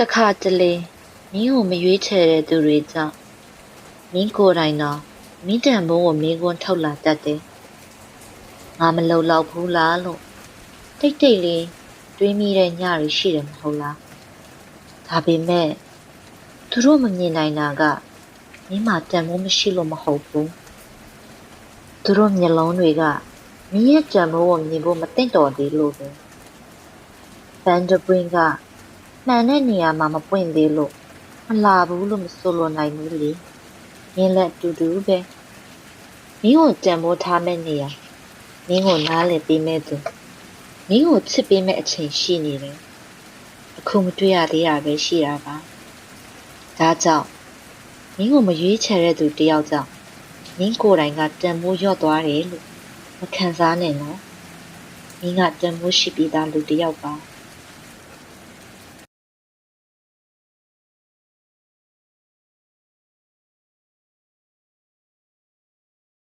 တခါတလေမင်းကိုမရွေးချယ်တဲ့သူတွေကြောင့်မင်းကိုယ်တိုင်တော့မင်းတန်ဖိုးကိုမေးခွန်းထုတ်လာတတ်တယ်။ငါမလုံလောက်ဘူးလားလို့တိတ်တိတ်လေးတွေးမိတဲ့ညတွေရှိတယ်မဟုတ်လား။ဒါပေမဲ့သူတို့မမြင်နိုင်တာကမင်းမှာတန်ဖိုးမရှိလို့မဟုတ်ဘူး။သူတို့မျက်လုံးတွေကမင်းရဲ့တန်ဖိုးကိုမြင်ဖို့မသင့်တော်သေးလို့ပဲ။ဗန်ဒပွင့်ကမှန်တဲ့နေရာမှာမပွင့်သေးလို့မလာဘူးလို့မဆိုလိုနိုင်ဘူးလေ။မင်းလည်းအတူတူပဲ။မင်းကိုတန်ဖိုးထားမဲ့နေရာမင်းကိုနားလည်ပေးမဲ့သူမင်းကိုချစ်ပေးမဲ့အချိန်ရှိနေတယ်။အခုမတွေ့ရသေးတာပဲရှိတာပါ။ဒါကြောင့်မင်းကိုမရွေးချယ်တဲ့သူတယောက်ကြောင့်မင်းကိုယ်တိုင်ကတန်ဖိုးလျော့သွားတယ်လို့မခံစားနဲ့နော်။မင်းကတန်ဖိုးရှိပြီးသားလူတယောက်ပါ။